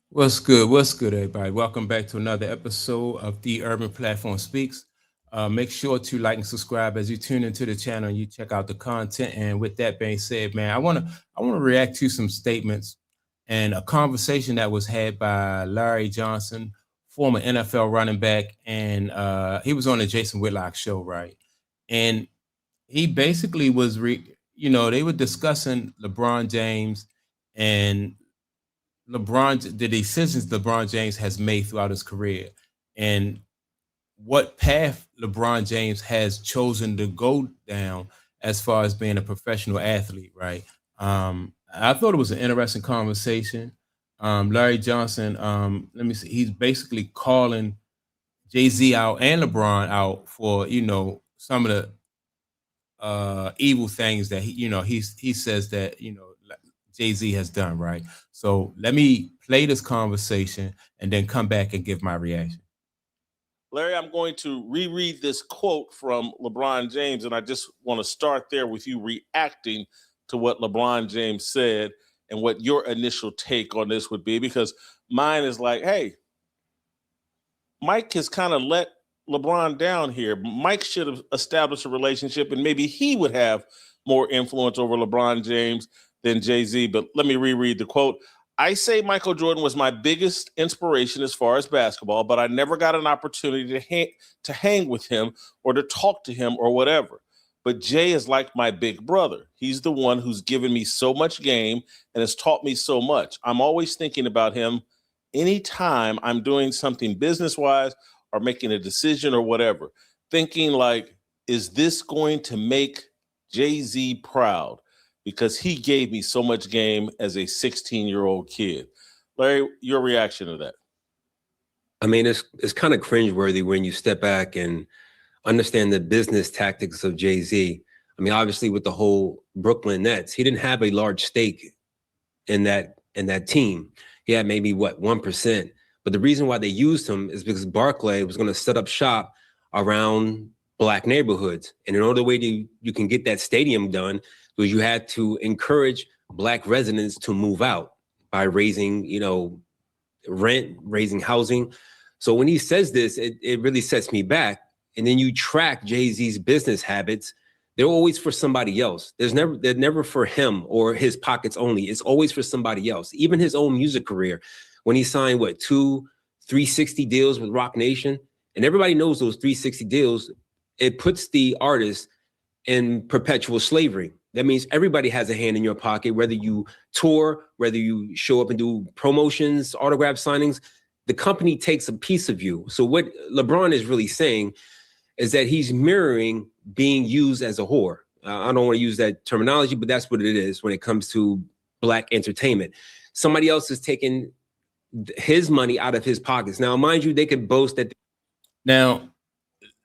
What's good? What's good, everybody? Welcome back to another episode of The Urban Platform Speaks. Make sure to like and subscribe as you tune into the channel and you check out the content. And with that being said, man, I wanna react to some statements and a conversation that was had by Larry Johnson, former NFL running back, and he was on the Jason Whitlock show, right? And he basically they were discussing LeBron James and the decisions LeBron James has made throughout his career and what path LeBron James has chosen to go down as far as being a professional athlete, right? I thought it was an interesting conversation. Larry Johnson, let me see, he's basically calling Jay-Z out and LeBron out for, some of the evil things that he says that Jay Z has done, right? So let me play this conversation and then come back and give my reaction. Larry, I'm going to reread this quote from LeBron James, and I just want to start there with you reacting to what LeBron James said and what your initial take on this would be, because mine is like, hey, Mike has kind of let LeBron down here. Mike should have established a relationship, and maybe he would have more influence over LeBron James than Jay Z. But let me reread the quote. I say Michael Jordan was my biggest inspiration as far as basketball, but I never got an opportunity to hang with him or to talk to him or whatever. But Jay is like my big brother. He's the one who's given me so much game and has taught me so much. I'm always thinking about him anytime I'm doing something business wise or making a decision or whatever, thinking like, is this going to make Jay Z proud? Because he gave me so much game as a 16-year-old kid. Larry, your reaction to that? I mean, it's kind of cringeworthy when you step back and understand the business tactics of Jay Z. I mean, obviously, with the whole Brooklyn Nets, he didn't have a large stake in that team. He had maybe 1%. But the reason why they used him is because Barclay was going to set up shop around black neighborhoods, and in order way you can get that stadium done, was you had to encourage black residents to move out by raising, rent, raising housing. So when he says this, it really sets me back. And then you track Jay-Z's business habits. They're always for somebody else. They're never for him or his pockets only. It's always for somebody else. Even his own music career, when he signed two 360 deals with Rock Nation, and everybody knows those 360 deals, it puts the artist in perpetual slavery. That means everybody has a hand in your pocket, whether you tour, whether you show up and do promotions, autograph signings, the company takes a piece of you. So what LeBron is really saying is that he's mirroring being used as a whore. I don't want to use that terminology, but that's what it is when it comes to black entertainment. Somebody else is taking his money out of his pockets. Now, mind you, they could boast that. Now,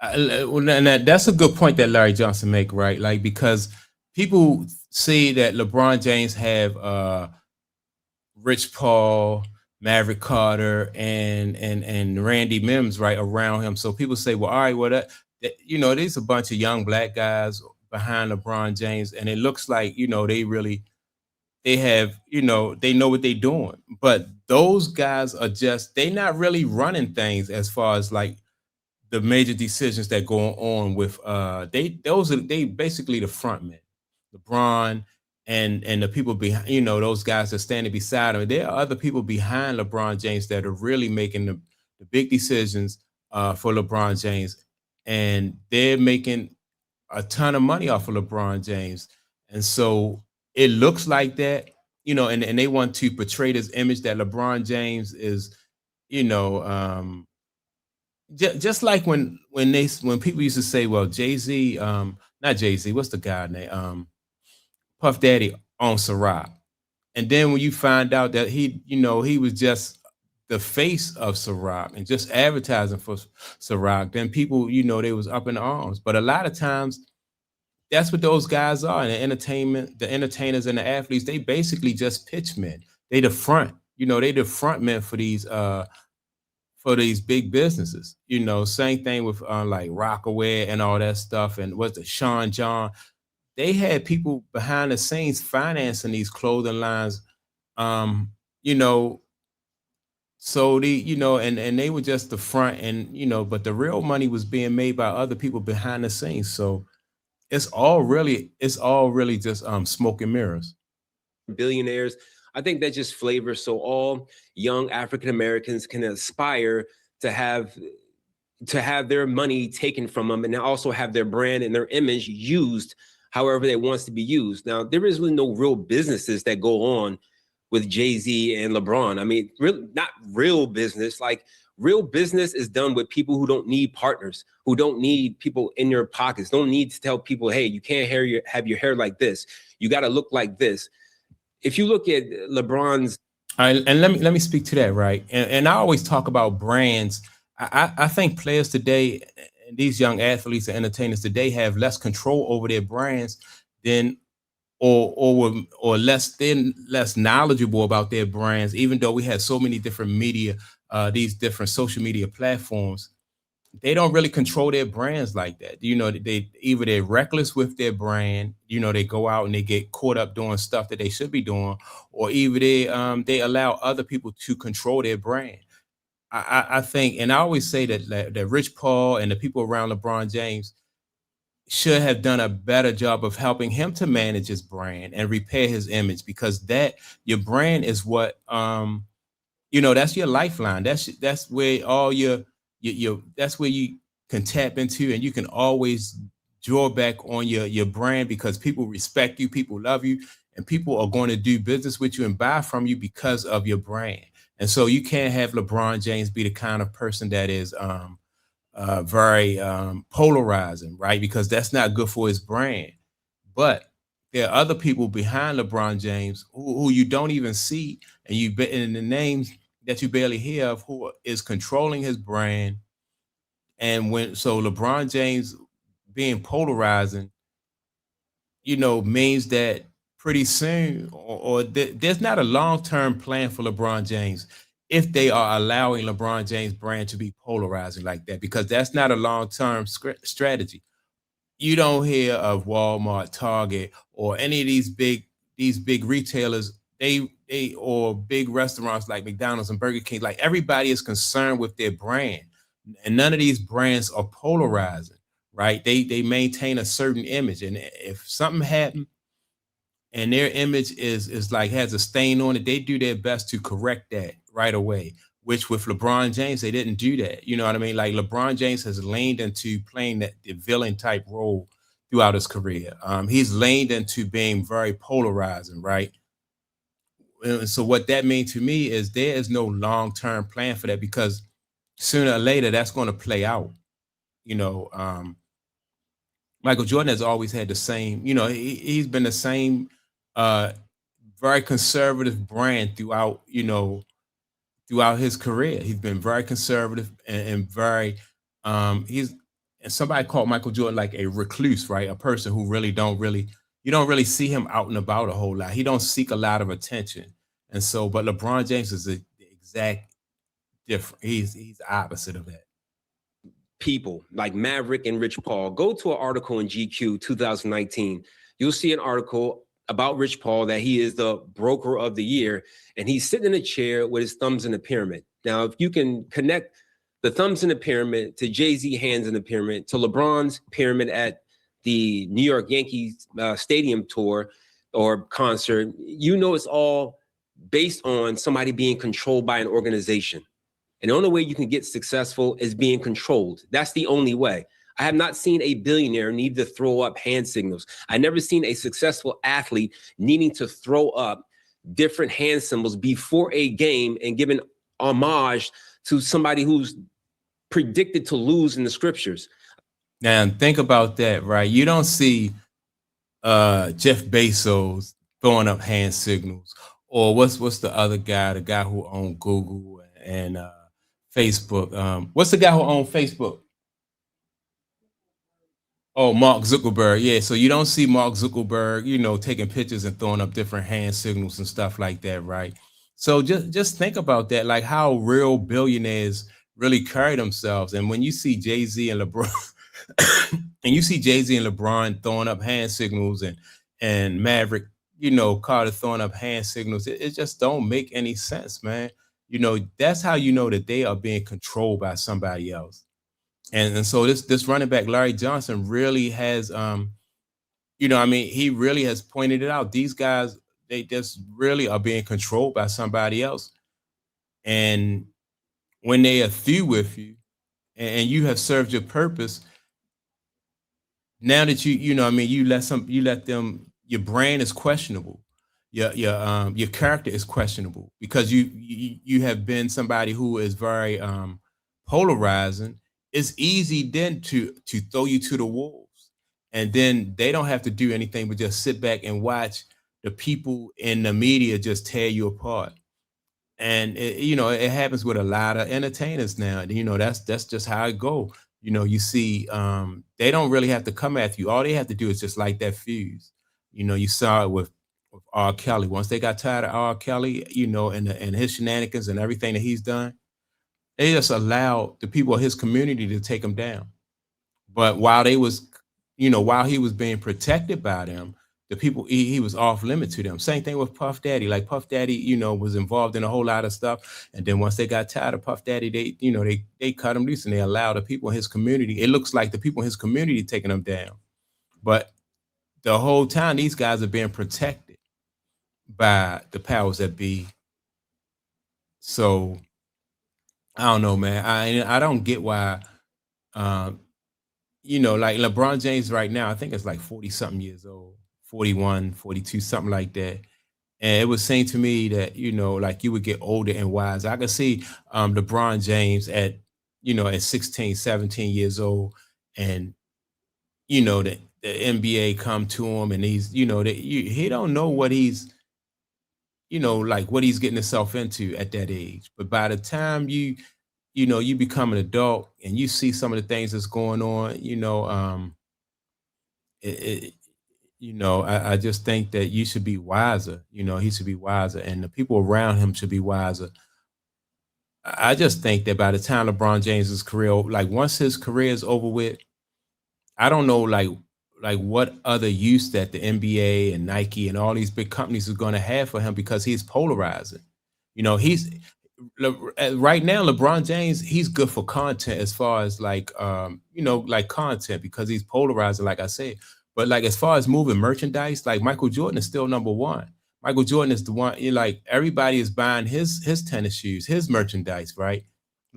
that's a good point that Larry Johnson make, right? Like because people say that LeBron James have Rich Paul, Maverick Carter, and Randy Mims right around him. So people say, well, all right, well there's a bunch of young black guys behind LeBron James, and it looks like they have they know what they're doing. But those guys are they not really running things as far as like the major decisions that go on with they basically the front men, LeBron and the people behind, those guys that are standing beside him. There are other people behind LeBron James that are really making the big decisions for LeBron James, and they're making a ton of money off of LeBron James. And so it looks like that, and they want to portray this image that LeBron James is, you know, just like when people used to say, well, Jay Z, not Jay Z, what's the guy name? Puff Daddy on Ciroc, and then when you find out that he was just the face of Ciroc and just advertising for Ciroc, then people, they was up in arms. But a lot of times, that's what those guys are in the entertainment, the entertainers and the athletes. They basically just pitchmen. They the front, they the front men for these big businesses. Same thing with like Rockaway and all that stuff. And what's the Sean John? They had people behind the scenes financing these clothing lines. Um, you know, So and they were just the front, and but the real money was being made by other people behind the scenes. So it's all really just smoke and mirrors. Billionaires. I think that just flavors so all young African Americans can aspire to have their money taken from them and also have their brand and their image used however they wants to be used. Now, there is really no real businesses that go on with Jay-Z and LeBron. I mean, not real business. Like real business is done with people who don't need partners, who don't need people in your pockets, don't need to tell people, hey, you can't have your hair like this. You got to look like this. If you look at LeBron's, And let me speak to that, right? And I always talk about brands. I think players today, these young athletes and entertainers today, have less control over their brands than or less knowledgeable about their brands, even though we have so many different media, these different social media platforms. They don't really control their brands like that. They either they're reckless with their brand, they go out and they get caught up doing stuff that they should be doing, or either they allow other people to control their brand. I think, and I always say that Rich Paul and the people around LeBron James should have done a better job of helping him to manage his brand and repair his image, because that your brand is what that's your lifeline. That's where all your that's where you can tap into, and you can always draw back on your brand, because people respect you, people love you, and people are going to do business with you and buy from you because of your brand. And so you can't have LeBron James be the kind of person that is very polarizing, right? Because that's not good for his brand. But there are other people behind LeBron James who you don't even see, and in the names that you barely hear of, who is controlling his brand. And LeBron James being polarizing, means that pretty soon, there's not a long-term plan for LeBron James if they are allowing LeBron James brand to be polarizing like that, because that's not a long-term strategy. You don't hear of Walmart, Target, or any of these big retailers. They or big restaurants like McDonald's and Burger King. Like, everybody is concerned with their brand, and none of these brands are polarizing, right? They maintain a certain image, and if something happened and their image is like has a stain on it, they do their best to correct that right away. Which with LeBron James, they didn't do that. You know what I mean? Like, LeBron James has leaned into playing the villain type role throughout his career. He's leaned into being very polarizing, right? And so what that means to me is there is no long term plan for that, because sooner or later that's going to play out. You know, Michael Jordan has always had the same. He's been the same, uh, very conservative brand throughout his career. He's been very conservative and very he's and somebody called Michael Jordan like a recluse, right? A person who really don't really you don't really see him out and about a whole lot. He don't seek a lot of attention. And so, but LeBron James is the exact different. He's the opposite of that. people like Maverick and Rich Paul, go to an article in GQ 2019. You'll see an article about Rich Paul that he is the broker of the year, and he's sitting in a chair with his thumbs in a pyramid. Now, if you can connect the thumbs in the pyramid to Jay-Z hands in the pyramid to LeBron's pyramid at the New York Yankees stadium tour or concert, it's all based on somebody being controlled by an organization. And the only way you can get successful is being controlled. That's the only way. I have not seen a billionaire need to throw up hand signals. I never seen a successful athlete needing to throw up different hand symbols before a game and giving homage to somebody who's predicted to lose in the scriptures. Now think about that, right? You don't see Jeff Bezos throwing up hand signals, or what's the other guy, the guy who owned Google and Facebook. What's the guy who owned Facebook? Oh, Mark Zuckerberg. Yeah. So you don't see Mark Zuckerberg, taking pictures and throwing up different hand signals and stuff like that, right? So just think about that, like how real billionaires really carry themselves. And when you see Jay-Z and LeBron and you see Jay-Z and LeBron throwing up hand signals, and Maverick, Carter throwing up hand signals, it just don't make any sense, man. that's how you know that they are being controlled by somebody else. And so this running back Larry Johnson really has he really has pointed it out. These guys, they just really are being controlled by somebody else. And when they are through with you and you have served your purpose, now that you let them, your brand is questionable. Your character is questionable because you have been somebody who is very polarizing. It's easy then to throw you to the wolves, and then they don't have to do anything but just sit back and watch the people in the media just tear you apart. And it happens with a lot of entertainers now. That's just how it go. You see, they don't really have to come at you. All they have to do is just light that fuse. You saw it with R. Kelly. Once they got tired of R. Kelly, and his shenanigans and everything that he's done, they just allowed the people of his community to take him down. But while he was being protected by them, the people, he was off limit to them. Same thing with Puff Daddy. Like Puff Daddy, was involved in a whole lot of stuff. And then once they got tired of Puff Daddy, they cut him loose and they allowed the people in his community. It looks like the people in his community taking him down. But the whole time these guys are being protected by the powers that be. So I don't know, man. I don't get why like LeBron James right now, I think it's like 40 something years old, 41, 42, something like that. And it was saying to me that, like you would get older and wiser. I could see LeBron James at 16, 17 years old, and the NBA come to him and he's, he don't know what he's, like what he's getting himself into at that age. But by the time you become an adult and you see some of the things that's going on, it I just think that you should be wiser. He should be wiser, and the people around him should be wiser. I just think that by the time LeBron James's career, like once his career is over with, I don't know, like what other use that the NBA and Nike and all these big companies are going to have for him because he's polarizing. He's right now LeBron James, he's good for content as far as like content because he's polarizing, like I said. But like as far as moving merchandise, like Michael Jordan is still number one. Michael Jordan is the one, like everybody is buying his tennis shoes, his merchandise, right?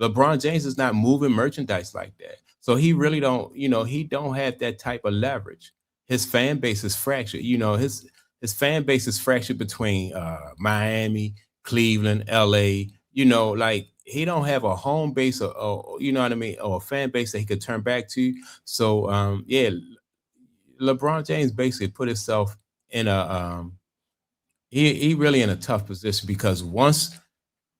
LeBron James is not moving merchandise like that. So he really don't, he don't have that type of leverage. His fan base is fractured. His fan base is fractured between Miami, Cleveland, LA. Like he don't have a home base or you know what I mean, or a fan base that he could turn back to. So yeah, LeBron James basically put himself in a he really in a tough position because once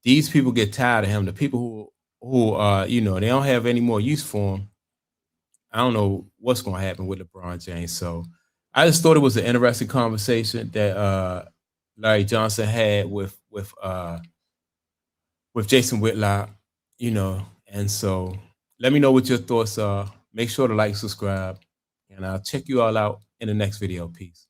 these people get tired of him, the people who they don't have any more use for him. I don't know what's going to happen with LeBron James. So I just thought it was an interesting conversation that Larry Johnson had with Jason Whitlock, and so let me know what your thoughts are. Make sure to like, subscribe, and I'll check you all out in the next video. Peace.